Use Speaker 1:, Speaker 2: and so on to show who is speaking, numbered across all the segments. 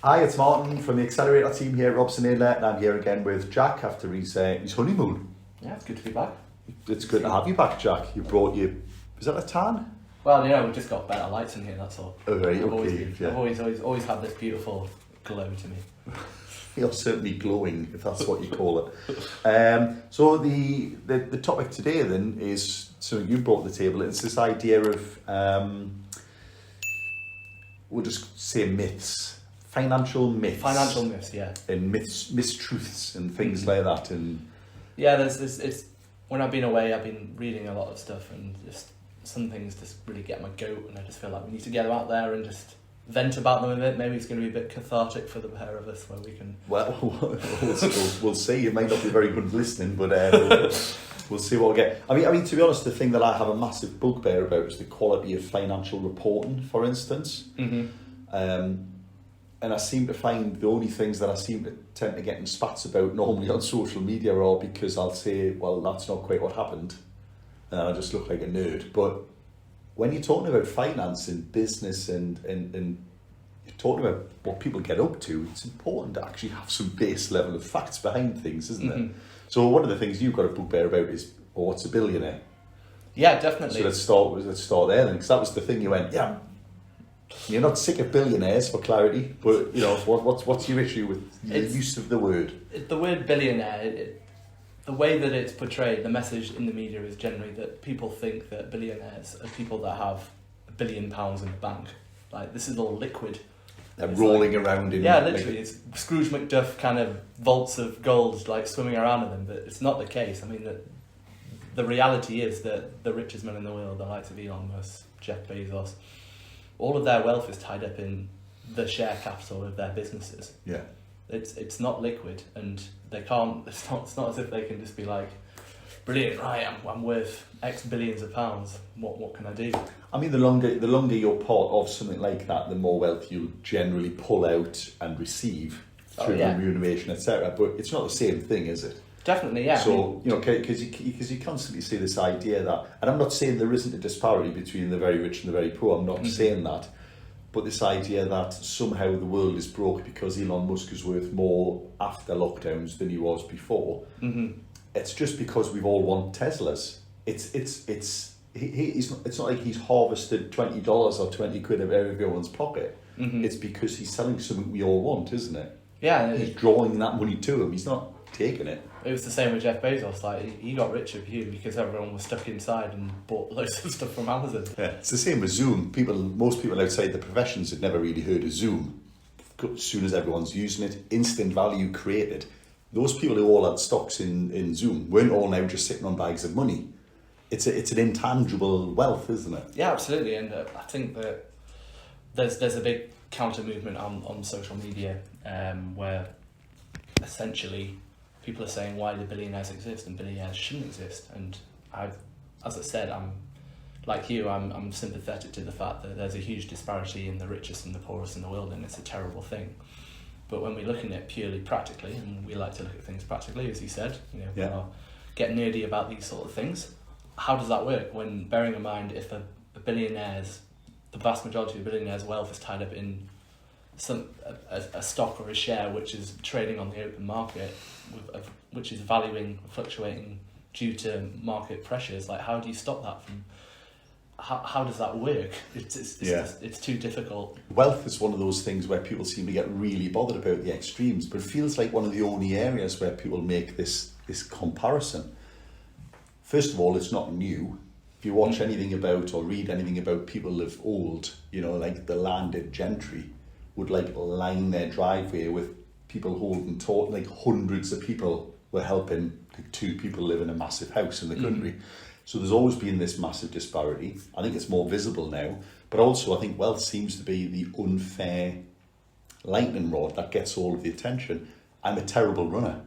Speaker 1: Hi, it's Martin from the Accelerator team here at Robson Adler, and I'm here again with Jack after his honeymoon.
Speaker 2: Yeah, it's good to be back.
Speaker 1: It's good to have you back, Jack. You brought your... Is that a tan?
Speaker 2: Well, we've just got better lights in here, that's all.
Speaker 1: Oh, right,
Speaker 2: I've always had this beautiful glow to me.
Speaker 1: You're certainly glowing, if that's what you call it. So the topic today then is something you brought to the table. It's this idea of, we'll just say myths. Financial myths.
Speaker 2: Financial myths, yeah.
Speaker 1: And mistruths and things like that. And
Speaker 2: yeah, there's this. It's when I've been away, I've been reading a lot of stuff, and just some things just really get my goat, and I just feel like we need to get them out there and just vent about them a bit. Maybe it's going to be a bit cathartic for the pair of us, where we can.
Speaker 1: Well, we'll see. It might not be very good listening, but we'll see what we get. I mean, to be honest, the thing that I have a massive bugbear about is the quality of financial reporting, for instance. Mm-hmm. And I seem to find the only things that I seem to tend to get in spats about normally on social media are because I'll say, well, that's not quite what happened. And I just look like a nerd. But when you're talking about finance and business and you're talking about what people get up to, it's important to actually have some base level of facts behind things, isn't it? So one of the things you've got a bugbear about is, well, what's a billionaire?
Speaker 2: Yeah, definitely.
Speaker 1: So let's start there then, because that was the thing you went, yeah. You're not sick of billionaires, for clarity, but what's your issue with the use of the word?
Speaker 2: The word billionaire, the way that it's portrayed, the message in the media is generally that people think that billionaires are people that have £1 billion in the bank. Like, this is all liquid.
Speaker 1: They're rolling around in...
Speaker 2: Yeah, literally, it's Scrooge McDuck kind of vaults of gold, like swimming around in them, but it's not the case. I mean, the reality is that the richest men in the world, the likes of Elon Musk, Jeff Bezos, all of their wealth is tied up in the share capital of their businesses.
Speaker 1: Yeah,
Speaker 2: it's not liquid, and they can't. It's not as if they can just be like, brilliant, right? I'm worth X billions of pounds. What can I do? I
Speaker 1: mean, the longer you're part of something like that, the more wealth you'll generally pull out and receive through remuneration, etc. But it's not the same thing, is it?
Speaker 2: Definitely, yeah.
Speaker 1: So, because you constantly see this idea that, and I'm not saying there isn't a disparity between the very rich and the very poor, I'm not saying that, but this idea that somehow the world is broke because Elon Musk is worth more after lockdowns than he was before. Mm-hmm. It's just because we've all want Teslas. It's not like he's harvested $20 or 20 quid out of everyone's pocket. Mm-hmm. It's because he's selling something we all want, isn't it?
Speaker 2: Yeah.
Speaker 1: He's drawing that money to him. He's not taking it.
Speaker 2: It was the same with Jeff Bezos. Like, he got richer purely because everyone was stuck inside and bought loads of stuff from Amazon.
Speaker 1: Yeah, it's the same with Zoom. Most people outside the professions had never really heard of Zoom. As soon as everyone's using it, instant value created. Those people who all had stocks in Zoom weren't all now just sitting on bags of money. It's an intangible wealth, isn't it?
Speaker 2: Yeah, absolutely. And I think that there's a big counter movement on social media where essentially people are saying, why do billionaires exist and billionaires shouldn't exist? And as I said, I'm like you, I'm sympathetic to the fact that there's a huge disparity in the richest and the poorest in the world, and it's a terrible thing. But when we're looking at it purely practically, and we like to look at things practically, as you said, we get nerdy about these sort of things. How does that work? When, bearing in mind, if the vast majority of billionaires' wealth is tied up in a stock or a share which is trading on the open market, which is fluctuating due to market pressures, like, how do you stop that from? How does that work? It's too difficult.
Speaker 1: Wealth is one of those things where people seem to get really bothered about the extremes, but it feels like one of the only areas where people make this comparison. First of all, it's not new. If you watch anything about or read anything about people of old, like the landed gentry would line their driveway with people holding like hundreds of people were helping 2 people live in a massive house in the country. So there's always been this massive disparity. I think it's more visible now, but also I think wealth seems to be the unfair lightning rod that gets all of the attention. I'm a terrible runner,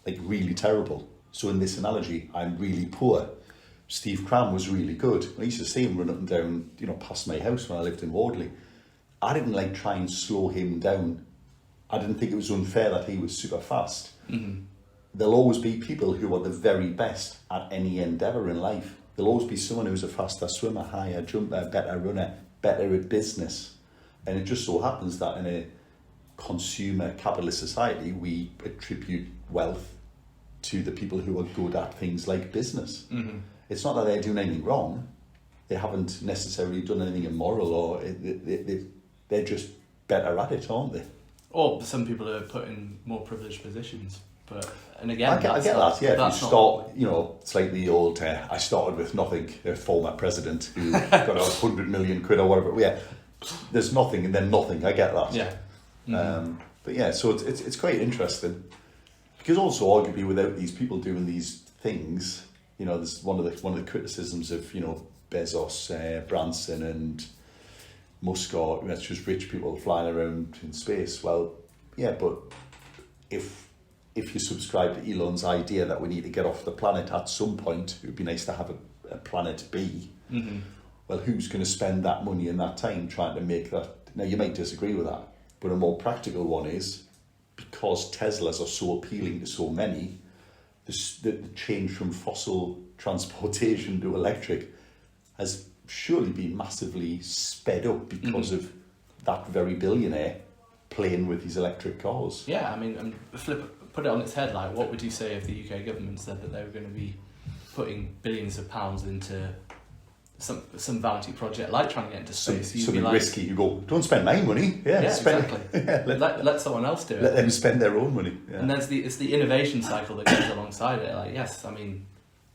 Speaker 1: like really terrible. So in this analogy, I'm really poor. Steve Cram was really good. I used to see him run up and down, past my house when I lived in Wardle. I didn't try and slow him down. I didn't think it was unfair that he was super fast. Mm-hmm. There'll always be people who are the very best at any endeavour in life. There'll always be someone who's a faster swimmer, higher jumper, better runner, better at business. And it just so happens that in consumer capitalist society, we attribute wealth to the people who are good at things like business.
Speaker 2: Mm-hmm.
Speaker 1: It's not that they're doing anything wrong. They haven't necessarily done anything immoral, or they're just better at it, aren't they?
Speaker 2: Or some people are put in more privileged positions. And again,
Speaker 1: I get that. Yeah, if you start, it's like the old. I started with nothing. A former president who got 100 million quid or whatever. Yeah, there's nothing and then nothing. I get that.
Speaker 2: Yeah. Mm-hmm.
Speaker 1: But yeah, so it's quite interesting, because also arguably without these people doing these things, there's one of the criticisms of Bezos, Branson, and Musk are it's just rich people flying around in space. Well, yeah, but if you subscribe to Elon's idea that we need to get off the planet at some point, it would be nice to have a planet B.
Speaker 2: Mm-hmm.
Speaker 1: Well, who's going to spend that money and that time trying to make that? Now, you might disagree with that, but a more practical one is, because Teslas are so appealing to so many, the change from fossil transportation to electric has surely been massively sped up because of that very billionaire playing with these electric cars.
Speaker 2: Yeah, I mean, and put it on its head, like, what would you say if the UK government said that they were going to be putting billions of pounds into some vanity project, like trying to get into space?
Speaker 1: Something risky. You go, don't spend my money. Yeah, spend
Speaker 2: exactly. Let someone else do it.
Speaker 1: Let them spend their own money. Yeah.
Speaker 2: And it's the innovation cycle that goes alongside it. Like, yes, I mean,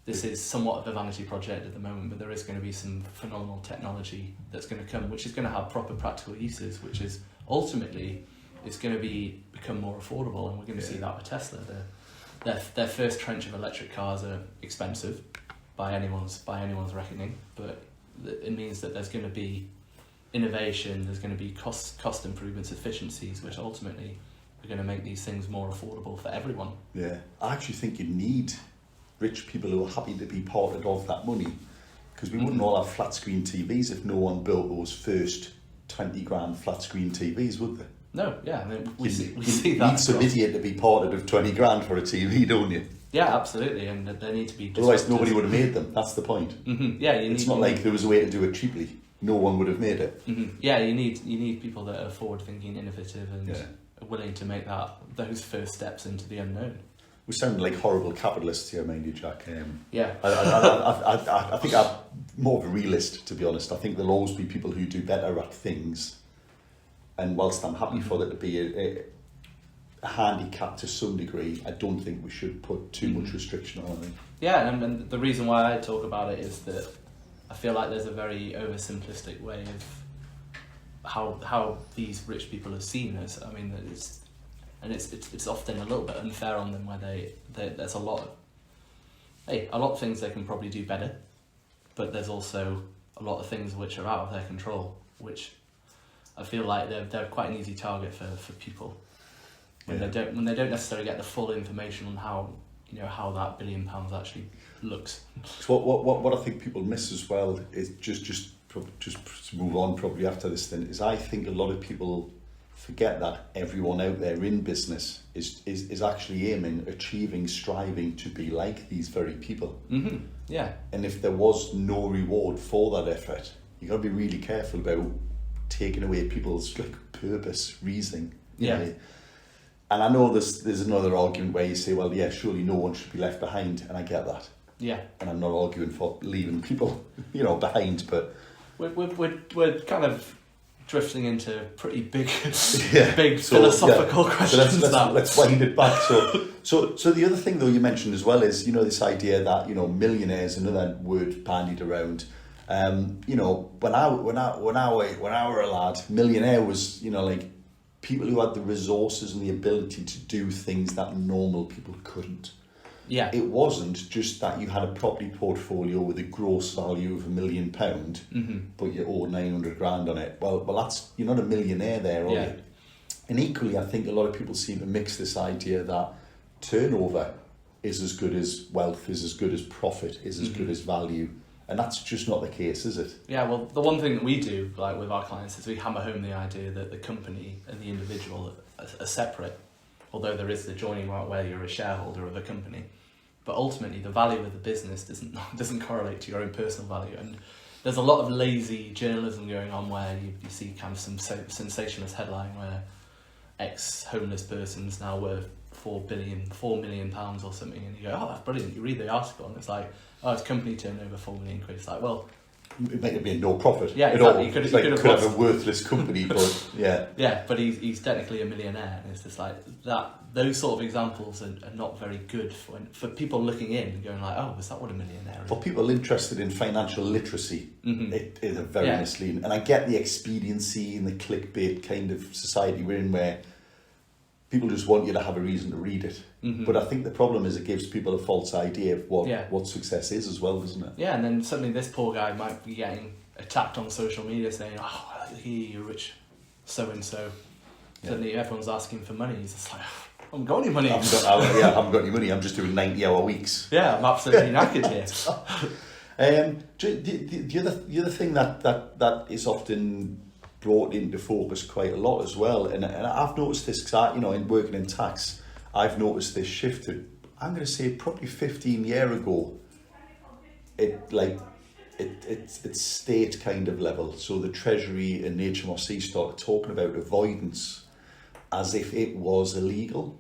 Speaker 2: this is somewhat of a vanity project at the moment, but there is going to be some phenomenal technology that's going to come, which is going to have proper practical uses, which is ultimately it's going to become more affordable, and we're going to see that with Tesla. Their first trench of electric cars are expensive by anyone's reckoning, but it means that there's going to be innovation, there's going to be cost improvements, efficiencies, which ultimately are going to make these things more affordable for everyone.
Speaker 1: Yeah, I actually think you need rich people who are happy to be parted of that money, because we wouldn't all have flat screen TVs if no one built those first 20 grand flat screen TVs, would they?
Speaker 2: No, yeah, I mean, we see
Speaker 1: you
Speaker 2: that.
Speaker 1: need some idiot to be parted of 20 grand for a TV, don't you?
Speaker 2: Yeah, absolutely, and they need to be.
Speaker 1: Otherwise, nobody would have made them. That's the point.
Speaker 2: Mm-hmm. Yeah,
Speaker 1: it's not like there was a way to do it cheaply. No one would have made it.
Speaker 2: Mm-hmm. Yeah, you need people that are forward-thinking, innovative, and are willing to make those first steps into the unknown.
Speaker 1: We sound like horrible capitalists here, mind you, Jack.
Speaker 2: Yeah.
Speaker 1: I think I'm more of a realist, to be honest. I think there'll always be people who do better at things, and whilst I'm happy for there to be a handicap to some degree, I don't think we should put too much restriction on it.
Speaker 2: Yeah, and the reason why I talk about it is that I feel like there's a very oversimplistic way of how these rich people are seen as. I mean, it's often a little bit unfair on them, where there's a lot of things they can probably do better, but there's also a lot of things which are out of their control, which I feel like they're quite an easy target for people when they don't necessarily get the full information on how that £1 billion actually looks.
Speaker 1: So what I think people miss as well is just to move on probably after this thing, is I think a lot of people forget that everyone out there in business is actually achieving, striving to be like these very people.
Speaker 2: Mm-hmm. Yeah.
Speaker 1: And if there was no reward for that effort, you got to be really careful about taking away people's purpose, reasoning.
Speaker 2: Yeah.
Speaker 1: And I know there's another argument where you say, well, yeah, surely no one should be left behind, and I get that.
Speaker 2: Yeah.
Speaker 1: And I'm not arguing for leaving people, behind, but
Speaker 2: we're kind of drifting into pretty big philosophical questions.
Speaker 1: So let's wind it back. So the other thing though you mentioned as well is this idea that millionaires, another word bandied around. When I were a lad, millionaire was like people who had the resources and the ability to do things that normal people couldn't.
Speaker 2: Yeah.
Speaker 1: It wasn't just that you had a property portfolio with a gross value of £1 million, but you owed 900 grand on it. Well, that's, you're not a millionaire there, are you? And equally, I think a lot of people seem to mix this idea that turnover is as good as wealth, is as good as profit, is as good as value. And that's just not the case, is it?
Speaker 2: Yeah, well, the one thing that we do, like with our clients, is we hammer home the idea that the company and the individual are separate, although there is the joining right where you're a shareholder of a company. But ultimately, the value of the business doesn't correlate to your own personal value. And there's a lot of lazy journalism going on where you see kind of some sensationalist headline where ex-homeless person's now worth £4 million or something, and you go, oh, that's brilliant. You read the article and it's like, oh, it's company turnover £4 million. It's like, well,
Speaker 1: it might have been no profit.
Speaker 2: Yeah,
Speaker 1: at
Speaker 2: exactly.
Speaker 1: all.
Speaker 2: You could
Speaker 1: have a worthless company, but yeah.
Speaker 2: Yeah, but he's technically a millionaire, and it's just like that. Those sort of examples are not very good for people looking in and going like, oh, is that what a millionaire is?
Speaker 1: For people interested in financial literacy, it is a very misleading. And I get the expediency and the clickbait kind of society we're in, where people just want you to have a reason to read it. But I think the problem is it gives people a false idea of what success is as well, doesn't it?
Speaker 2: Yeah, and then suddenly this poor guy might be getting attacked on social media saying, oh, you're rich so-and-so. Suddenly everyone's asking for money. He's just like, I haven't got any money.
Speaker 1: I haven't got any money. I'm just doing 90-hour weeks.
Speaker 2: Yeah, I'm absolutely knackered here.
Speaker 1: The other thing that is often brought into focus quite a lot as well, and I've noticed this because in working in tax, I've noticed this shift to, I'm going to say probably 15 years ago, it's state kind of level. So the Treasury and HMRC started talking about avoidance as if it was illegal,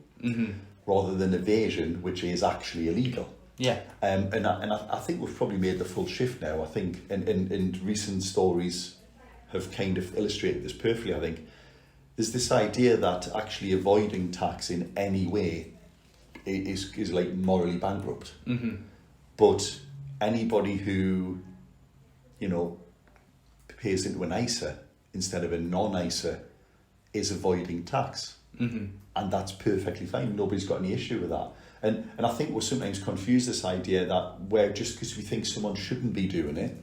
Speaker 1: rather than evasion, which is actually illegal.
Speaker 2: Yeah.
Speaker 1: And I think we've probably made the full shift now. I think, and recent stories have kind of illustrated this perfectly. I think there's this idea that actually avoiding tax in any way is like morally bankrupt. But anybody who, pays into an ISA instead of a non-ISA is avoiding tax. And that's perfectly fine. Nobody's got any issue with that. And I think we'll sometimes confuse this idea that where just because we think someone shouldn't be doing it,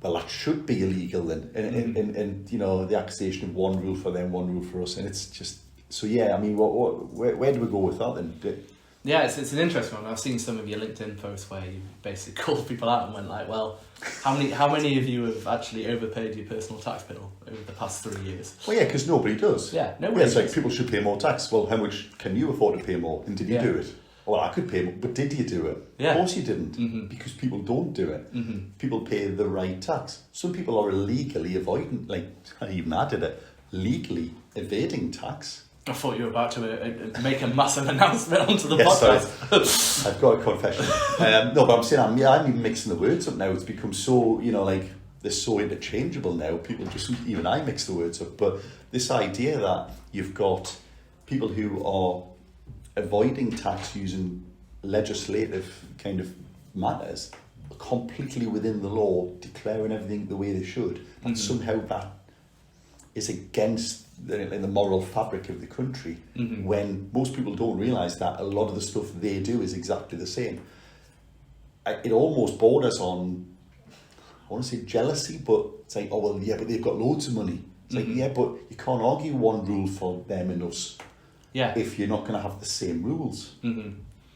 Speaker 1: well, that should be illegal then. And the accusation of one rule for them, one rule for us. And it's just, so yeah, I mean, where do we go with that then?
Speaker 2: Yeah, it's an interesting one. I've seen some of your LinkedIn posts where you basically called people out and went like, well, how many of you have actually overpaid your personal tax bill over the past 3 years?
Speaker 1: Well, yeah, because nobody does.
Speaker 2: Yeah, nobody does.
Speaker 1: It's like people should pay more tax. Well, how much can you afford to pay more? And did you do it? Well, I could pay more, but did you do it?
Speaker 2: Yeah.
Speaker 1: Of course you didn't, because people don't do it. People pay the right tax. Some people are illegally avoiding, even I did it, legally evading tax.
Speaker 2: I thought you were about to make a massive announcement onto the podcast.
Speaker 1: I've got a confession. No, but I'm saying I'm even mixing the words up now. It's become so, they're so interchangeable now. People just, even I mix the words up. But this idea that you've got people who are avoiding tax using legislative kind of matters, completely within the law, declaring everything the way they should, and somehow that is against the moral fabric of the country, when most people don't realise that a lot of the stuff they do is exactly the same. It almost borders on, I want to say jealousy, but it's like, oh well, yeah, but they've got loads of money. It's like, yeah, but you can't argue one rule for them and us if you're not going to have the same rules.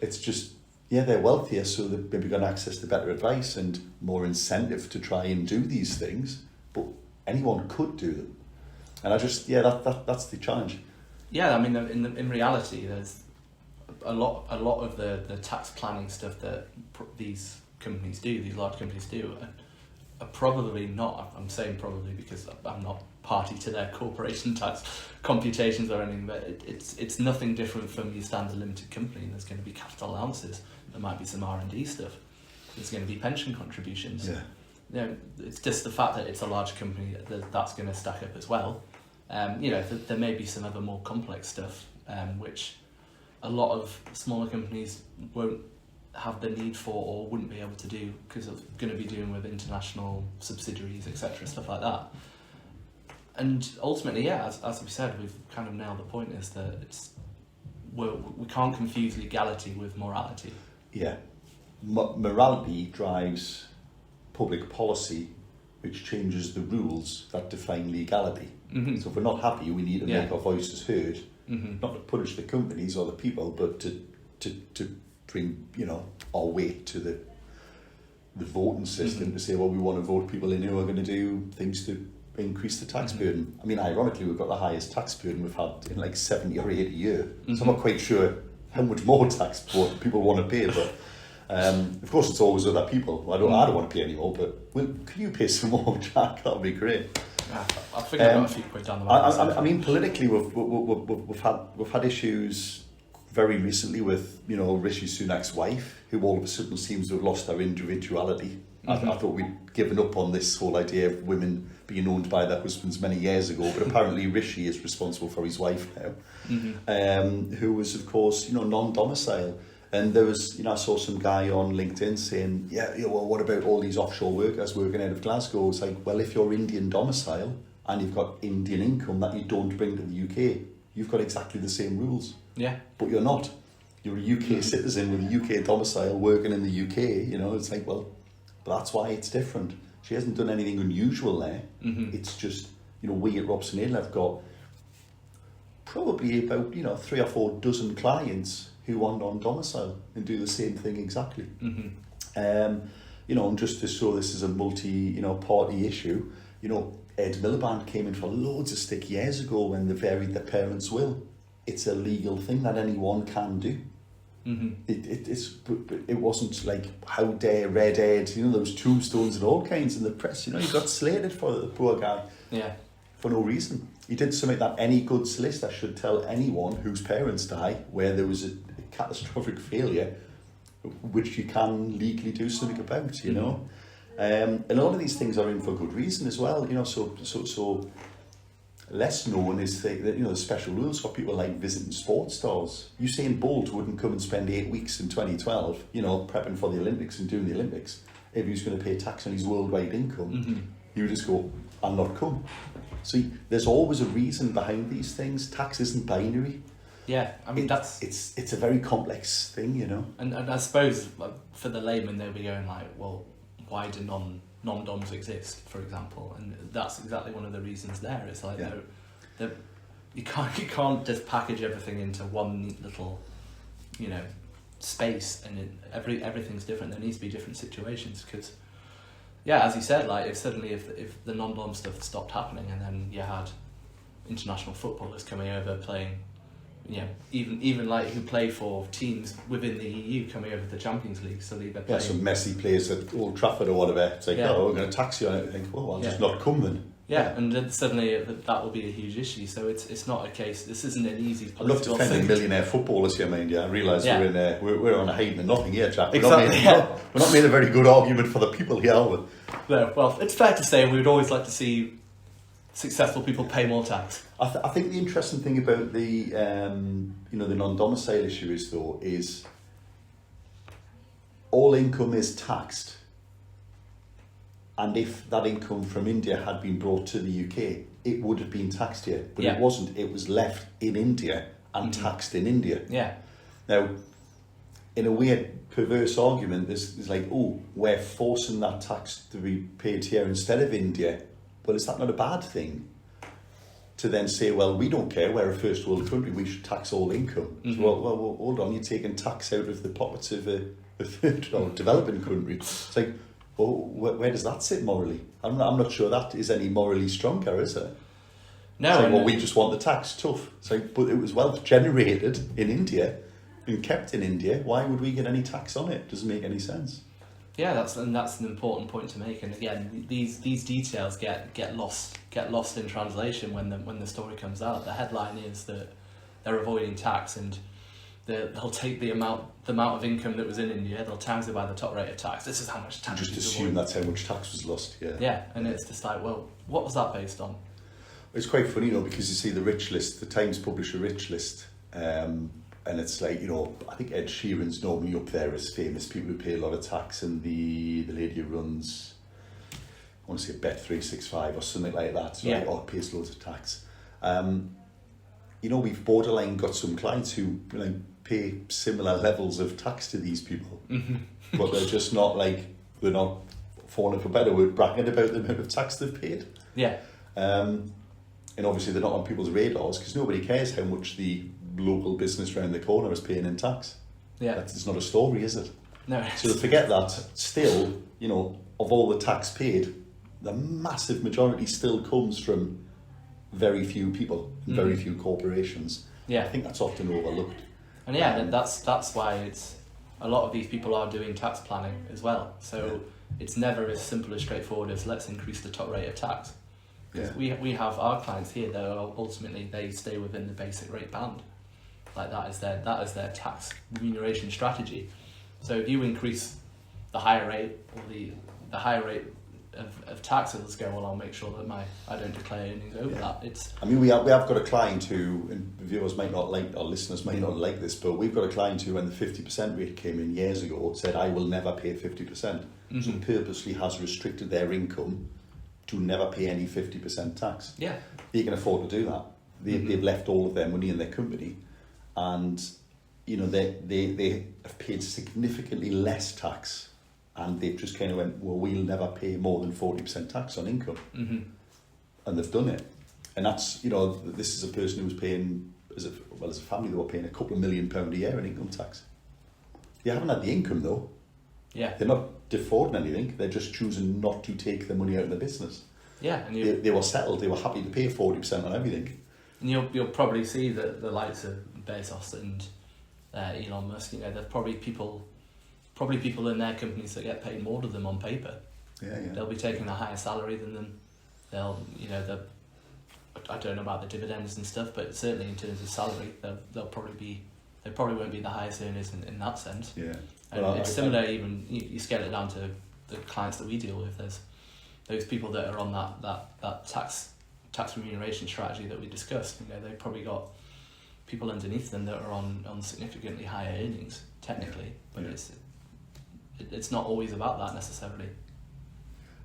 Speaker 1: It's just, yeah, they're wealthier, so they've maybe got access to better advice and more incentive to try and do these things, but anyone could do them. And I just, that's the challenge. Yeah,
Speaker 2: I mean, in reality, there's a lot of the tax planning stuff that these companies do, these large companies do, are probably not, I'm saying probably because I'm not party to their corporation tax computations or anything, but it's nothing different from your standard limited company. There's going to be capital allowances, there might be some R&D stuff, there's going to be pension contributions. It's just the fact that it's a large company that's going to stack up as well. There may be some other more complex stuff, which a lot of smaller companies won't have the need for or wouldn't be able to do because of going to be dealing with international subsidiaries, etc., stuff like that. And ultimately, as we said, we've kind of nailed the point, is that we can't confuse legality with morality.
Speaker 1: Yeah. Morality drives public policy, which changes the rules that define legality. So if we're not happy, we need to make our voices heard, not to punish the companies or the people, but to bring our weight to the voting system, to say, well, we want to vote people in who are going to do things to increase the tax burden. I mean, ironically, we've got the highest tax burden we've had in like 70 or 80 years. So I'm not quite sure how much more tax people want to pay, but of course it's always other people. I don't want to pay any more, but can you pay some more, Jack? That would be great.
Speaker 2: I think I've got a few quid down the line.
Speaker 1: I mean, politically, we've had issues very recently with, you know, Rishi Sunak's wife, who all of a sudden seems to have lost her individuality. I thought we'd given up on this whole idea of women being owned by their husbands many years ago, but apparently Rishi is responsible for his wife now, who was, of course, you know, non-domicile. And there was, you know, I saw some guy on LinkedIn saying, yeah, well, what about all these offshore workers working out of Glasgow? It's like, well, if you're Indian domicile and you've got Indian income that you don't bring to the UK, you've got exactly the same rules. Yeah. But you're not. You're a UK citizen with a UK domicile working in the UK, you know, it's like, well, but that's why it's different. She hasn't done anything unusual there. It's just, you know, we at Robson Hill have got probably about, you know, 3 or 4 dozen clients who are non-domicile and do the same thing exactly. You know, and just to show this is a party issue, you know, Ed Miliband came in for loads of stick years ago when they varied their parents' will. It's a legal thing that anyone can do. It wasn't like, how dare Red Ed, you know, there was tombstones and all kinds in the press, you know, he got slated for the poor guy. For no reason. He did something that any good solicitor should tell anyone whose parents die, where there was a catastrophic failure, which you can legally do something about, you know. And a lot of these things are in for good reason as well, you know, so less known is that, you know, the special rules for people like visiting sports stars. Usain Bolt wouldn't come and spend 8 weeks in 2012, you know, prepping for the Olympics and doing the Olympics. If he was going to pay tax on his worldwide income, he would just go, I'll not come. See, there's always a reason behind these things. Tax isn't binary.
Speaker 2: Yeah, I mean,
Speaker 1: it's a very complex thing, you know.
Speaker 2: And I suppose, like, for the layman, they'll be going like, well, why do non-doms exist, for example? And that's exactly one of the reasons there. It's like, you can't just package everything into one neat little, you know, space, and everything's different. There needs to be different situations, because, yeah, as you said, like, if the non-dom stuff stopped happening, and then you had international footballers coming over playing, you know, even like who play for teams within the EU coming over to the Champions League, so they're playing.
Speaker 1: Some Messi plays at Old Trafford or whatever. It's like, oh, we're going to tax you on it. I think, well, I'll just not come then.
Speaker 2: Yeah, and then suddenly that will be a huge issue. So it's not a case. This isn't an easy political
Speaker 1: thing. I'm not defending millionaire footballers here, mind you. I realise we're on a hiding and nothing here, Jack. We're not made a very good argument for the people here, are we?
Speaker 2: No, well, it's fair to say we would always like to see successful people pay more tax.
Speaker 1: I think the interesting thing about the you know, the non-domicile issue is all income is taxed, and if that income from India had been brought to the UK, it would have been taxed here, but it wasn't. It was left in India and taxed in India. Now, in a weird perverse argument, there's like, oh, we're forcing that tax to be paid here instead of India. Well, is that not a bad thing? To then say, well, we don't care, we're a first world country, we should tax all income. So, well, hold on, you're taking tax out of the pockets of a third or developing country. It's like, well, where does that sit morally? I'm not sure that is any morally stronger, is it?
Speaker 2: No.
Speaker 1: It's like, well, we just want the tax, tough. It's like, but it was wealth generated in India and kept in India. Why would we get any tax on it? Doesn't make any sense.
Speaker 2: Yeah, that's an important point to make. And again, these details get lost in translation when the story comes out. The headline is that they're avoiding tax, and they'll take the amount of income that was in India, they'll tax it by the top rate of tax. This is how much tax.
Speaker 1: Just assume that's how much tax was lost.
Speaker 2: Yeah, and it's just like, well, what was that based on?
Speaker 1: It's quite funny, you know, because you see the rich list. The Times publish a rich list. And it's like, you know, I think Ed Sheeran's normally up there as famous people who pay a lot of tax, and the lady who runs, I want to say Bet365 or something like that, so like, pays loads of tax. You know, we've borderline got some clients who, you know, pay similar levels of tax to these people, but they're just not like, they're not, for want of a better word, bragging about the amount of tax they've paid. And obviously they're not on people's radars because nobody cares how much the local business around the corner is paying in tax. It's not a story, is it?
Speaker 2: No.
Speaker 1: So to forget that, still, you know, of all the tax paid, the massive majority still comes from very few people, very few corporations. I think that's often overlooked.
Speaker 2: And that's why it's a lot of these people are doing tax planning as well. So it's never as simple as straightforward as let's increase the top rate of tax. Because we have our clients here that are ultimately they stay within the basic rate band. Like that is their tax remuneration strategy. So if you increase the higher rate or the higher rate of taxes, go, well, I'll make sure that I don't declare earnings over that.
Speaker 1: I mean, we have got a client who, and viewers might not like, or listeners might not like this, but we've got a client who, when the 50% rate came in years ago, said, I will never pay 50%. So purposely has restricted their income to never pay any 50% tax.
Speaker 2: Yeah.
Speaker 1: They can afford to do that. They've left all of their money in their company, and they have paid significantly less tax. And they've just kind of went, well, we'll never pay more than 40% tax on income. And they've done it. And that's, this is a person who was paying, as a family, they were paying £2 million a year in income tax. They haven't had the income, though.
Speaker 2: Yeah.
Speaker 1: They're not defrauding anything. They're just choosing not to take the money out of the business.
Speaker 2: Yeah. And
Speaker 1: they were settled. They were happy to pay 40% on everything.
Speaker 2: And you'll probably see that the likes of Bezos and Elon Musk, there's probably people in their companies that get paid more to them on paper.
Speaker 1: Yeah.
Speaker 2: They'll be taking a higher salary than them. I don't know about the dividends and stuff, but certainly in terms of salary, they probably won't be the highest earners in that sense.
Speaker 1: Yeah.
Speaker 2: And it's similar. Even you scale it down to the clients that we deal with. There's those people that are on that tax remuneration strategy that we discussed. They've probably got people underneath them that are on significantly higher earnings technically, but it's not always about that necessarily.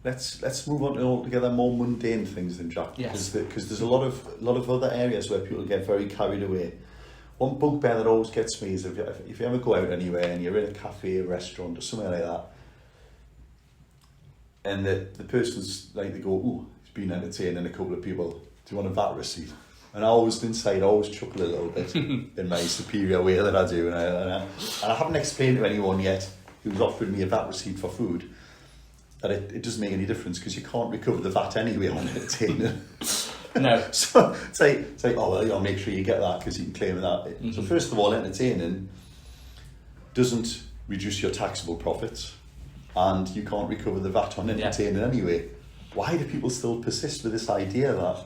Speaker 1: Let's move on to altogether more mundane things then, Jack.
Speaker 2: Yes.
Speaker 1: Because there's a lot of other areas where people get very carried away. One bugbear that always gets me is if you ever go out anywhere and you're in a cafe, a restaurant, or something like that, and the person's like, they go, "Ooh, it's been entertaining a couple of people. Do you want a VAT receipt?" And I always chuckle a little bit in my superior way that I do, and I haven't explained to anyone yet who's offering me a VAT receipt for food that it doesn't make any difference because you can't recover the VAT anyway on entertaining.
Speaker 2: No.
Speaker 1: So it's like, oh well, make sure you get that because you can claim that. So first of all, entertaining doesn't reduce your taxable profits, and you can't recover the VAT on entertaining anyway. Why do people still persist with this idea that?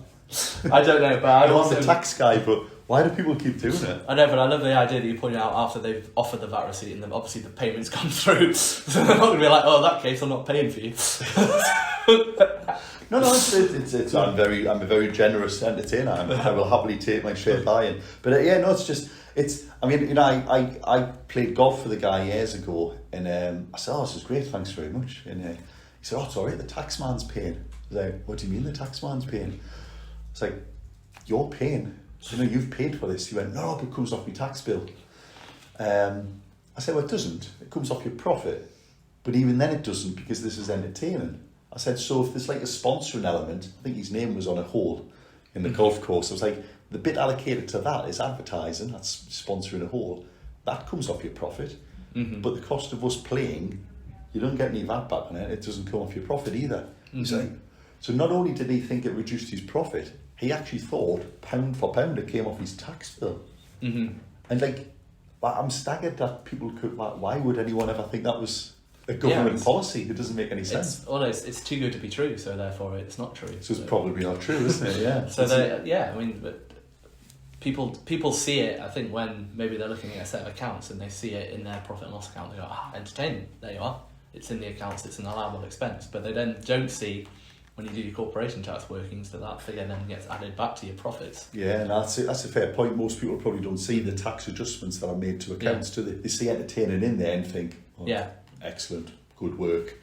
Speaker 2: I don't know, but
Speaker 1: I'm not the tax guy, but why do people keep doing it?
Speaker 2: I know, but I love the idea that you pointed out after they've offered the VAT receipt and then obviously the payment's gone through. So they're not going to be like, oh, in that case, I'm not paying for you.
Speaker 1: No, it's I'm a very generous entertainer. I will happily take my share buy-in. But I played golf for the guy years ago, and I said, oh, this is great, thanks very much. And he said, oh, it's all right, the tax man's paying. I was like, what do you mean the tax man's paying? It's like, you're paying. You've paid for this. He went, no, but it comes off my tax bill. I said, well, it doesn't. It comes off your profit. But even then it doesn't because this is entertaining. I said, so if there's like a sponsoring element, I think his name was on a hole in the golf course. I was like, the bit allocated to that is advertising, that's sponsoring a hole. That comes off your profit. But the cost of us playing, you don't get any VAT back on it. It doesn't come off your profit either. So not only did he think it reduced his profit, he actually thought pound for pound it came off his tax bill. And I'm staggered that people could. Why would anyone ever think that was a government policy? It doesn't make any sense.
Speaker 2: It's too good to be true, so therefore it's not true.
Speaker 1: So it's probably not true, isn't it? Yeah.
Speaker 2: But people see it. I think when maybe they're looking at a set of accounts and they see it in their profit and loss account, they go, entertainment. There you are. It's in the accounts. It's an allowable expense. But they then don't see, when you do your corporation tax workings, that figure then gets added back to your profits. Yeah,
Speaker 1: and that's a fair point. Most people probably don't see the tax adjustments that are made to accounts, do they? They see entertaining in there and think, excellent, good work.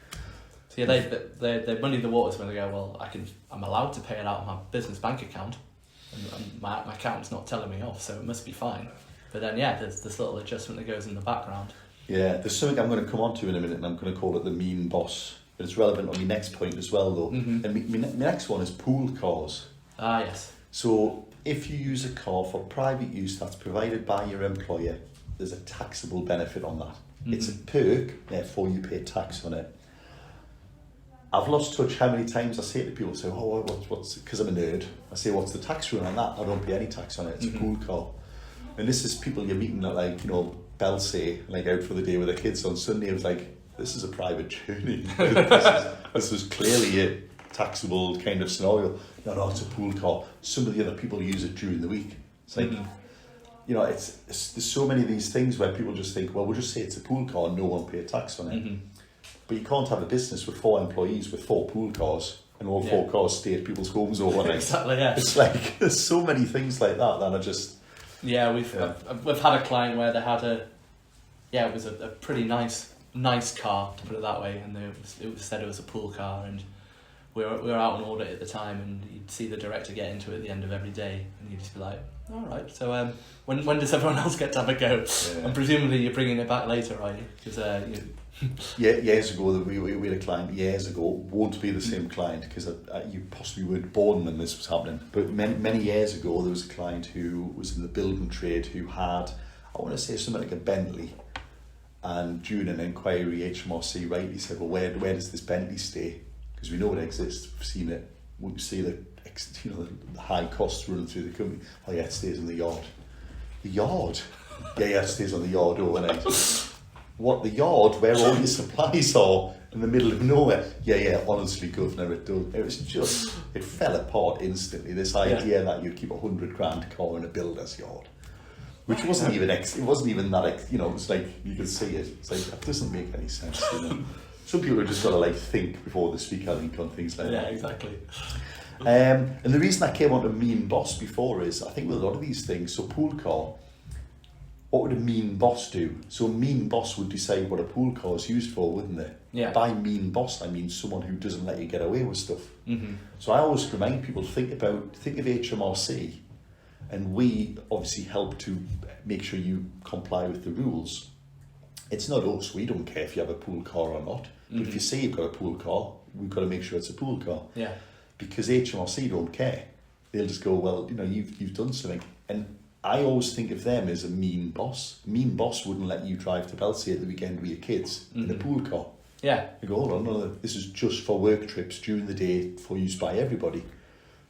Speaker 2: So they muddy the waters when they go, well, I'm allowed to pay it out of my business bank account, and my accountant's not telling me off, so it must be fine. But then, there's this little adjustment that goes in the background.
Speaker 1: Yeah, there's something I'm going to come on to in a minute, and I'm going to call it the mean boss. But it's relevant on my next point as well, though. And my next one is pool cars.
Speaker 2: Ah, yes.
Speaker 1: So if you use a car for private use that's provided by your employer, there's a taxable benefit on that. It's a perk, therefore you pay tax on it. I've lost touch how many times I say to people, say, oh, what's because I'm a nerd, I say, what's the tax rule on that? I don't pay any tax on it, it's a pool car. And this is people you're meeting at Belsay, out for the day with their kids on Sunday. It was like, this is a private journey. This was clearly taxable kind of scenario. No, it's a pool car. Some of the other people use it during the week. It's like, you know, it's there's so many of these things where people just think, well, we'll just say it's a pool car and no one pay tax on it. But you can't have a business with 4 employees with 4 pool cars and all 4 cars stay at people's homes overnight.
Speaker 2: Exactly, yeah.
Speaker 1: It's like, there's so many things like that are just...
Speaker 2: Yeah, we've had a client where they had it was a pretty nice car, to put it that way, and it was said it was a pool car, and we were out on audit at the time, and you'd see the director get into it at the end of every day, and you'd just be like, all right, so when does everyone else get to have a go? Yeah. And presumably you're bringing it back later, are you? Because
Speaker 1: years ago, we had a client years ago, won't be the same client because you possibly weren't born when this was happening, but many years ago there was a client who was in the building trade who had, I want to say something like a Bentley, and during an inquiry HMRC rightly said, well, where does this Bentley stay? Because we know it exists, we've seen it, we see the high costs running through the company. Oh yeah, it stays in the yard. The yard? Yeah, it stays on the yard overnight. What, the yard where all your supplies are in the middle of nowhere? Yeah, honestly, governor, it does. It was just, it fell apart instantly. This idea that you'd keep £100,000 car in a builder's yard, which wasn't even it wasn't even that, it was like you could see it. It's like, that doesn't make any sense. Some people have just got to think before they speak, I think, on things like that.
Speaker 2: Yeah, exactly.
Speaker 1: And the reason I came on to mean boss before is, I think with a lot of these things, so pool car, what would a mean boss do? So a mean boss would decide what a pool car is used for, wouldn't they?
Speaker 2: Yeah.
Speaker 1: By mean boss, I mean someone who doesn't let you get away with stuff. So I always remind people, think of HMRC, and we obviously help to make sure you comply with the rules. It's not us, we don't care if you have a pool car or not. But if you say you've got a pool car, we've got to make sure it's a pool car.
Speaker 2: Yeah.
Speaker 1: Because HMRC don't care. They'll just go, well, you've done something. And I always think of them as a mean boss. A mean boss wouldn't let you drive to Belsey at the weekend with your kids in a pool car.
Speaker 2: Yeah.
Speaker 1: They go, hold on, no, this is just for work trips during the day for use by everybody.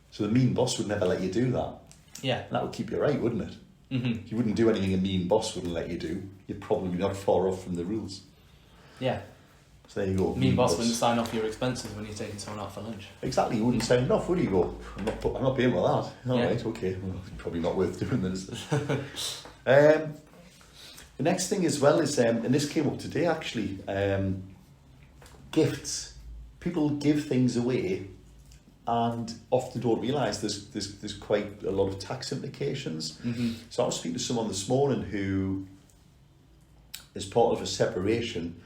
Speaker 1: So the mean boss would never let you do that.
Speaker 2: Yeah.
Speaker 1: And that would keep you right, wouldn't it? You wouldn't do anything a mean boss wouldn't let you do. You're probably not far off from the rules.
Speaker 2: Yeah.
Speaker 1: So there you go.
Speaker 2: Mean boss wouldn't sign off your expenses when you're taking someone out for lunch.
Speaker 1: Exactly, you wouldn't sign enough, would you? Go, I'm not paying for that. All right, okay, well, probably not worth doing this. The next thing as well is, and this came up today actually, gifts. People give things away and often don't realise there's quite a lot of tax implications. So I was speaking to someone this morning who, as part of a separation,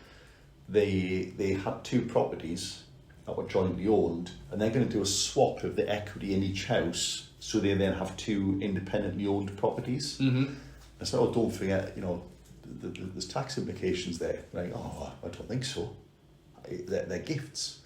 Speaker 1: they had 2 properties that were jointly owned, and they're going to do a swap of the equity in each house, so they then have 2 independently owned properties. And so, don't forget, there's tax implications there. Like, oh, I don't think so. They're gifts.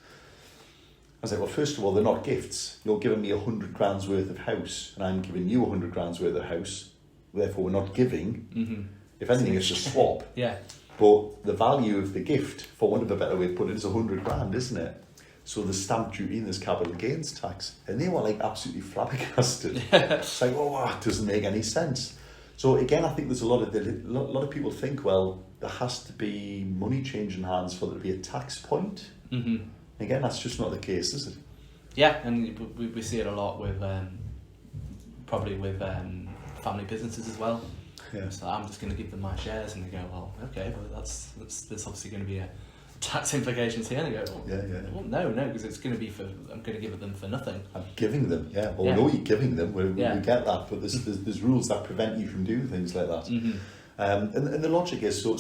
Speaker 1: I was like, well, first of all, they're not gifts. You're giving me £100,000 worth of house, and I'm giving you £100,000 worth of house. Therefore, we're not giving. If anything, it's a swap.
Speaker 2: Yeah.
Speaker 1: But the value of the gift, for want of a better way to put it, is £100,000, isn't it? So there's stamp duty and there's capital gains tax, and they were absolutely flabbergasted. It's like, oh, that doesn't make any sense. So again, I think there's a lot of people think, well, there has to be money changing hands for there to be a tax point. Again, that's just not the case, is it?
Speaker 2: Yeah, and we see it a lot with probably with family businesses as well.
Speaker 1: Yeah.
Speaker 2: So I'm just going to give them my shares, and they go, well, okay, well there's obviously going to be a tax implications here, and they go, well, no, because it's going to be I'm going to give it them for nothing. I'm
Speaker 1: giving them, yeah. Well, we know you're giving them. We get that, but there's rules that prevent you from doing things like that. And the logic is so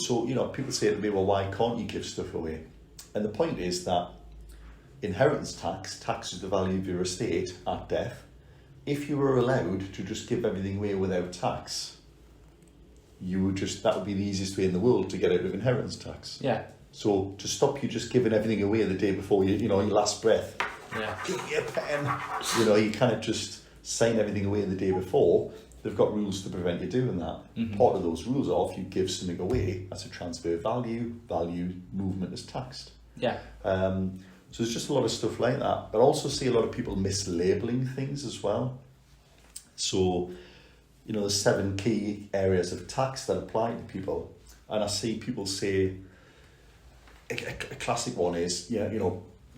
Speaker 1: people say to me, well, why can't you give stuff away? And the point is that inheritance tax is the value of your estate at death. If you were allowed to just give everything away without tax, that would be the easiest way in the world to get out of inheritance tax.
Speaker 2: Yeah.
Speaker 1: So to stop you just giving everything away the day before your last breath, give me a pen. You kind of just sign everything away the day before. They've got rules to prevent you doing that. Part of those rules are if you give something away, that's a transfer of value movement is taxed.
Speaker 2: Yeah.
Speaker 1: So there's just a lot of stuff like that. But I also see a lot of people mislabeling things as well. So, there's 7 key areas of tax that apply to people. And I see people say, a classic one is,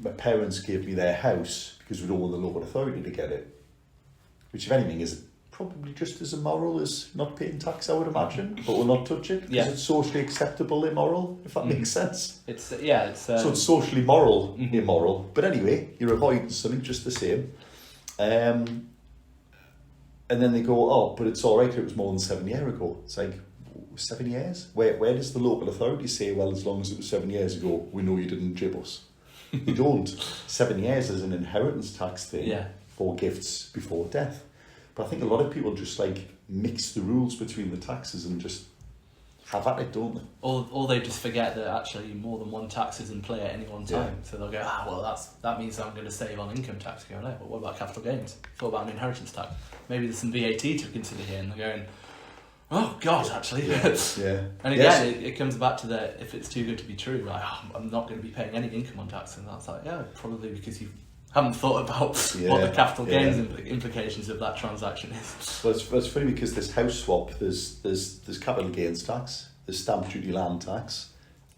Speaker 1: my parents gave me their house because we don't want the local authority to get it, which if anything is probably just as immoral as not paying tax, I would imagine, but we'll not touch it because it's socially acceptable immoral, if that makes sense.
Speaker 2: It's
Speaker 1: so it's socially moral immoral, but anyway, you're avoiding something just the same. And then they go, oh, but it's all right, it was more than 7 years ago. It's like, 7 years? Where does the local authority say, well, as long as it was 7 years ago, we know you didn't jib us? You don't. 7 years is an inheritance tax thing for gifts before death. But I think a lot of people just like mix the rules between the taxes and just have at it, don't they?
Speaker 2: Or they just forget that actually more than one tax is in play at any one time. So they'll go, well, that means I'm going to save on income tax. Going, no, but what about capital gains? What about an inheritance tax? Maybe there's some VAT to consider here. And they're going, oh God, actually. And again, it comes back to that, if it's too good to be true, like, I'm not going to be paying any income on tax. And that's like, probably because you haven't thought about what the capital gains implications of that transaction is.
Speaker 1: Well, it's funny because this house swap, there's capital gains tax, there's stamp duty, land tax,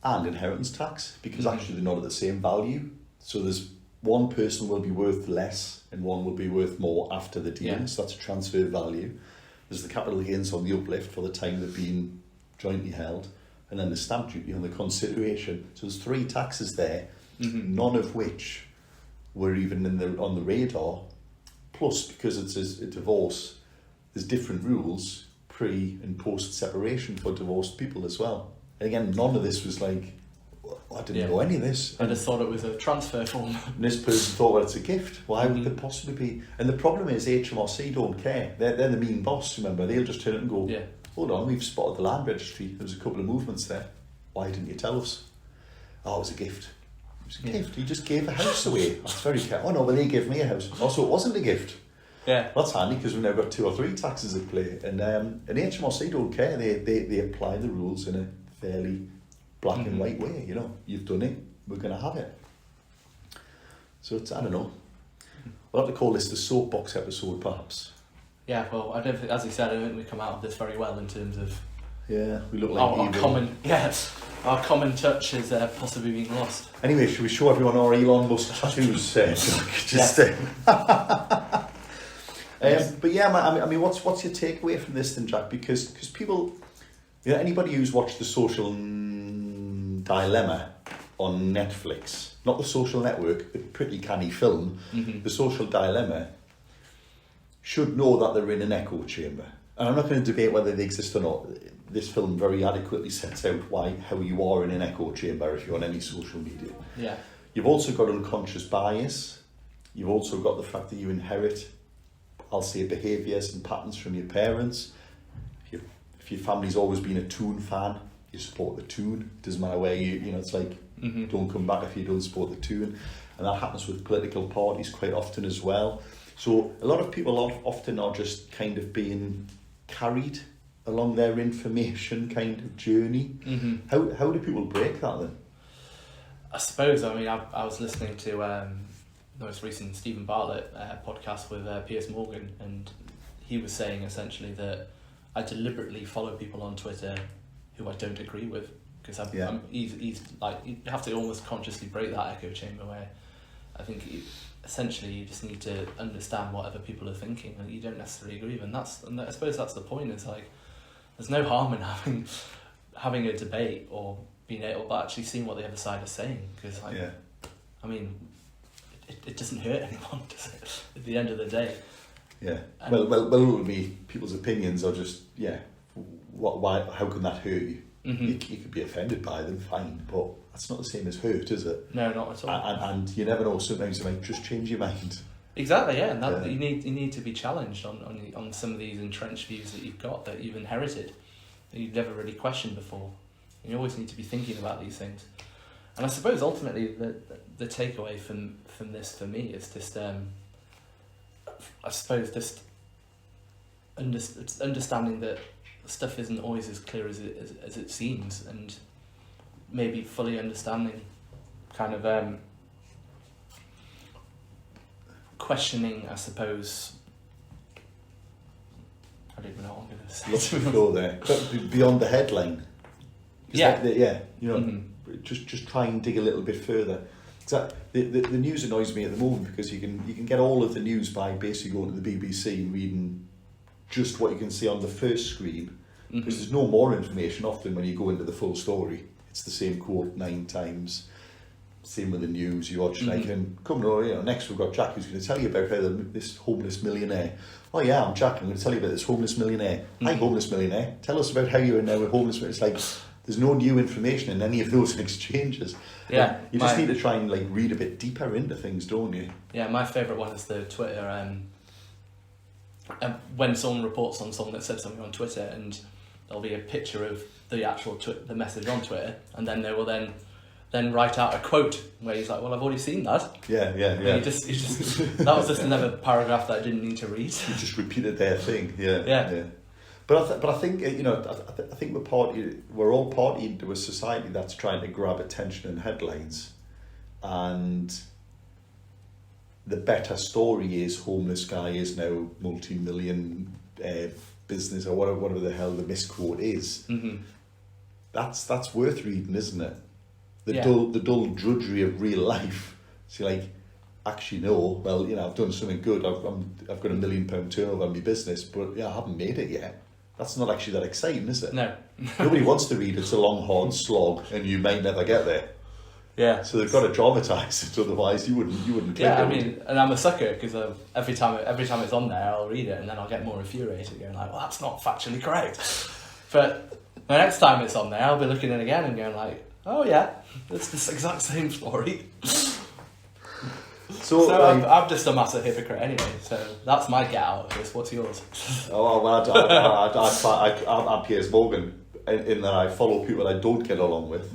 Speaker 1: and inheritance tax, because actually they're not at the same value. So there's one person will be worth less and one will be worth more after the deal. So that's a transfer value. There's the capital gains on the uplift for the time they've been jointly held, and then the stamp duty on the consideration. So there's 3 taxes there, none of which were even on the radar. Plus, because it's a divorce, there's different rules pre and post separation for divorced people as well. And again, none of this was like, I didn't know any of this.
Speaker 2: I just thought it was a transfer form.
Speaker 1: And this person thought, well, it's a gift. Why would there possibly be? And the problem is HMRC don't care. They're the mean boss, remember. They'll just turn it and go, hold on, we've spotted the land registry. There was a couple of movements there. Why didn't you tell us? Oh, it was a gift. It was a gift. He just gave a house away. That's very careful. Oh no, well, they gave me a house. Also, it wasn't a gift.
Speaker 2: Yeah.
Speaker 1: That's handy because we've now got 2 or 3 taxes at play. And HMRC don't care. They apply the rules in a fairly black and white way, you know. You've done it, we're going to have it. So it's, I don't know. We'll have to call this the soapbox episode, perhaps.
Speaker 2: Yeah, well, I don't think, as you said, I don't think we come out of this very well in terms of
Speaker 1: we look like
Speaker 2: our common touch is possibly being lost.
Speaker 1: Anyway, should we show everyone our Elon Musk tattoos? But yeah, I mean, what's your takeaway from this then, Jack? Because people, you know, anybody who's watched The Social Dilemma on Netflix, not The Social Network, but pretty canny film, The Social Dilemma, should know that they're in an echo chamber. And I'm not going to debate whether they exist or not. This film very adequately sets out how you are in an echo chamber if you're on any social media.
Speaker 2: Yeah.
Speaker 1: You've also got unconscious bias. You've also got the fact that you inherit, I'll say, behaviours and patterns from your parents. If your family's always been a Toon fan, you support the Toon. Doesn't matter where you know, it's like, don't come back if you don't support the Toon. And that happens with political parties quite often as well. So a lot of people often are just kind of being carried along their information kind of journey. How do people break that then?
Speaker 2: I suppose, I mean, I was listening to the most recent Stephen Bartlett podcast with Piers Morgan, and he was saying essentially that I deliberately follow people on Twitter who I don't agree with, because he's like, you have to almost consciously break that echo chamber where I think essentially you just need to understand what other people are thinking and you don't necessarily agree with, and I suppose that's the point. Is like, there's no harm in having a debate or being able to actually seeing what the other side is saying, because I mean, it doesn't hurt anyone, does it, at the end of the day? Well, it will be people's opinions are just why? How can that hurt you? You could be offended by them, fine, but that's not the same as hurt, is it? No, not at all.
Speaker 1: And you never know. Sometimes you might just change your mind.
Speaker 2: Exactly, yeah, and that you need to be challenged on some of these entrenched views that you've got, that you've inherited, that you've never really questioned before. You always need to be thinking about these things. And I suppose ultimately the takeaway from this for me is just I suppose just understanding that stuff isn't always as clear as it seems, and maybe fully understanding kind of questioning, I suppose. I don't even know what I'm going to say.
Speaker 1: Lots to go there. But beyond the headline. You know, just try and dig a little bit further. The news annoys me at the moment because you can get all of the news by basically going to the BBC and reading just what you can see on the first screen, because there's no more information often when you go into the full story. It's the same quote 9 times. Same with the news. You watch like, and coming on, next we've got Jack who's going to tell you about how this homeless millionaire. Oh yeah, I'm Jack. I'm going to tell you about this homeless millionaire. Hi, homeless millionaire. Tell us about how you are now a homeless. It's like there's no new information in any of those exchanges.
Speaker 2: Yeah,
Speaker 1: you just need to try and like read a bit deeper into things, don't you?
Speaker 2: Yeah, my favourite one is the Twitter. When someone reports on someone that said something on Twitter, and there'll be a picture of the actual the message on Twitter, and then they will then write out a quote where he's like, "Well, I've already seen that."
Speaker 1: Yeah.
Speaker 2: You just that was just another paragraph that I didn't need to read.
Speaker 1: You just repeated their thing. Yeah. But I think I think we're all party into a society that's trying to grab attention and headlines, and the better story is homeless guy is now multi-million business or whatever the hell the misquote is. That's worth reading, isn't it? The dull drudgery of real life. So you're like, actually no, well, I've done something good. I've got £1 million turnover in my business, but I haven't made it yet. That's not actually that exciting, is it?
Speaker 2: No.
Speaker 1: Nobody wants to read it's a long, hard slog, and you might never get there.
Speaker 2: Yeah.
Speaker 1: So they've got to dramatise it, otherwise you wouldn't. Click it.
Speaker 2: And I'm a sucker because every time it's on there, I'll read it and then I'll get more infuriated, going like, "Well, that's not factually correct." But the next time it's on there, I'll be looking at it again and going like, "Oh yeah, it's this exact same story." So I'm just a massive hypocrite anyway. So that's my get out of this. What's yours?
Speaker 1: Oh well, I'm Piers Morgan in that I follow people I don't get along with.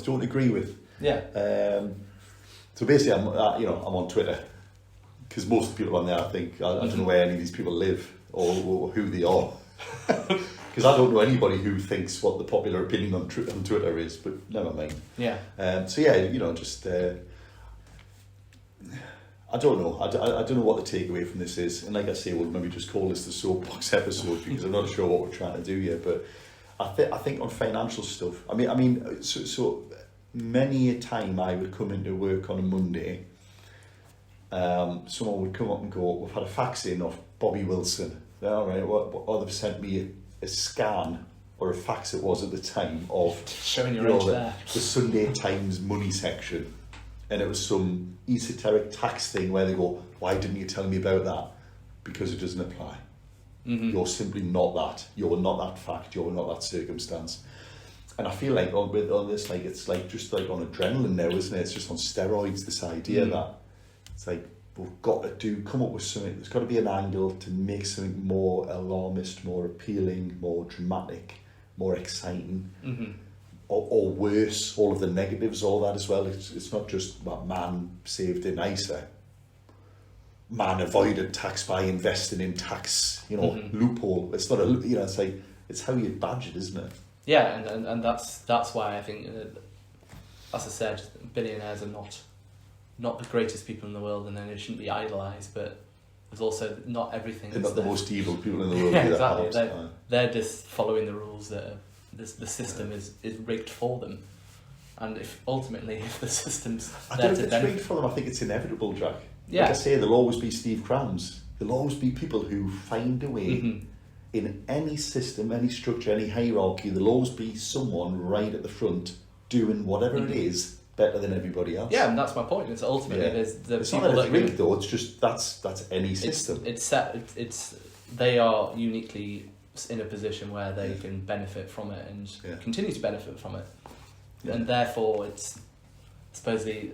Speaker 1: Don't agree with.
Speaker 2: Yeah.
Speaker 1: So basically, I'm on Twitter because most of the people on there, I think, I don't know where any of these people live or who they are, because I don't know anybody who thinks what the popular opinion on Twitter is. But never mind.
Speaker 2: Yeah.
Speaker 1: Just. I don't know. I don't know what the takeaway from this is. And like I say, we'll maybe just call this the soapbox episode because I'm not sure what we're trying to do here. But I think on financial stuff, I mean, so many a time I would come into work on a Monday, someone would come up and go, "We've had a fax in of Bobby Wilson." All right, or they've sent me a scan or a fax it was at the time of
Speaker 2: showing your age there.
Speaker 1: The Sunday Times money section. And it was some esoteric tax thing where they go, "Why didn't you tell me about that?" Because it doesn't apply. You're simply not that. You're not that fact. You're not that circumstance. And I feel like on this, like it's like just like on adrenaline now, isn't it? It's just on steroids. This idea that it's like we've got to come up with something. There's got to be an angle to make something more alarmist, more appealing, more dramatic, more exciting. Or worse, all of the negatives, all that as well. It's not just man saved in ISA, man avoided tax by investing in tax, loophole. It's not a, it's like, it's how you badge it, isn't it?
Speaker 2: Yeah, and that's why I think, as I said, billionaires are not the greatest people in the world, and then they shouldn't be idolised. But there's also not everything.
Speaker 1: They're not the most evil people in the world.
Speaker 2: Yeah, exactly. They're just following the rules that the system is rigged for them, and if the system's
Speaker 1: I don't think it's rigged for them. I think it's inevitable, Jack.
Speaker 2: Yeah.
Speaker 1: Like I say, there'll always be Steve Crams. There'll always be people who find a way in any system, any structure, any hierarchy. There'll always be someone right at the front doing whatever it is better than everybody else.
Speaker 2: Yeah, and that's my point. It's ultimately there's the
Speaker 1: it's
Speaker 2: people
Speaker 1: not that it's rigged
Speaker 2: though.
Speaker 1: It's just that's any system.
Speaker 2: They are uniquely in a position where they can benefit from it and continue to benefit from it, and therefore it's, I suppose the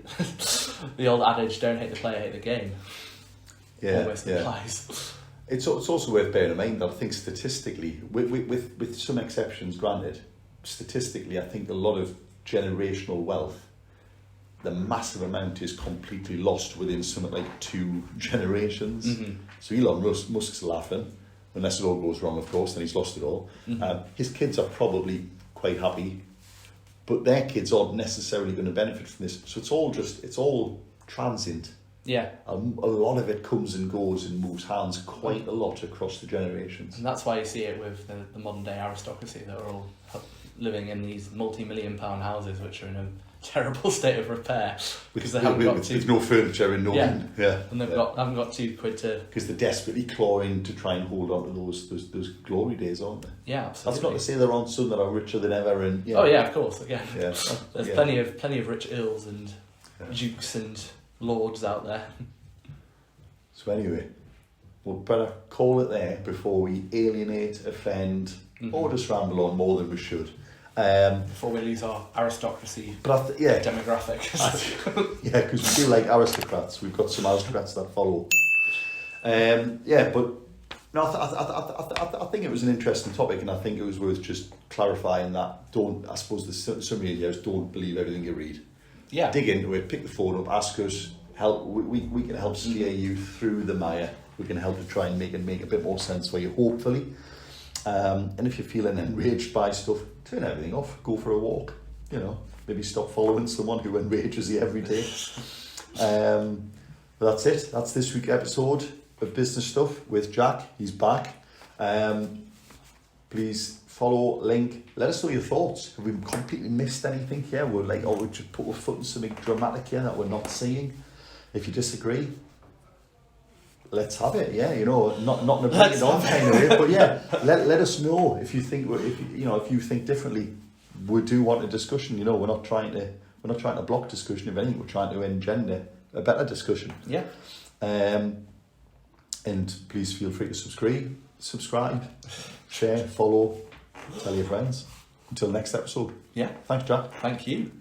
Speaker 2: old adage, "Don't hate the player, hate the game," almost applies.
Speaker 1: It's also worth bearing in mind that I think statistically, with some exceptions granted, statistically I think a lot of generational wealth, the massive amount is completely lost within something like 2 generations. So Elon Musk's laughing. Unless it all goes wrong, of course, then he's lost it all. His kids are probably quite happy, but their kids aren't necessarily going to benefit from this. So it's all transient.
Speaker 2: Yeah.
Speaker 1: A lot of it comes and goes and moves hands quite a lot across the generations.
Speaker 2: And that's why you see it with the modern day aristocracy that are all living in these multi-million-pound houses, which are in terrible state of repair because they haven't got
Speaker 1: There's no furniture and no
Speaker 2: Yeah.
Speaker 1: yeah,
Speaker 2: and they've haven't got £2 to.
Speaker 1: because they're desperately clawing to try and hold on to those glory days, aren't they?
Speaker 2: Yeah, absolutely.
Speaker 1: That's not to say there aren't some that are richer than ever, and
Speaker 2: Oh yeah, of course. Again,
Speaker 1: yeah.
Speaker 2: there's
Speaker 1: Yeah.
Speaker 2: plenty of rich earls and dukes and lords out there.
Speaker 1: So anyway, we'll better call it there before we alienate, offend, or just ramble on more than we should.
Speaker 2: Before we lose our aristocracy
Speaker 1: But
Speaker 2: demographic.
Speaker 1: yeah, because we do like aristocrats. We've got some aristocrats that follow. But no, I think it was an interesting topic, and I think it was worth just clarifying that. I suppose the summary here is don't believe everything you read.
Speaker 2: Yeah.
Speaker 1: Dig into it, pick the phone up, ask us. Help. We can help steer you through the mire. We can help to try and make a bit more sense for you, hopefully. And if you're feeling enraged by stuff, turn everything off. Go for a walk. Maybe stop following someone who enrages you every day. But that's it. That's this week's episode of Business Stuff with Jack. He's back. Please follow, link. Let us know your thoughts. Have we completely missed anything here? We're just put our foot in something dramatic here that we're not seeing. If you disagree, let's have it. Yeah, not in a bring it on kind of way, but yeah, let us know if you think if you think differently. We do want a discussion. We're not trying to block discussion. If anything, we're trying to engender a better discussion.
Speaker 2: Yeah.
Speaker 1: And please feel free to subscribe, share, follow, tell your friends. Until next episode.
Speaker 2: Yeah.
Speaker 1: Thanks, Jack.
Speaker 2: Thank you.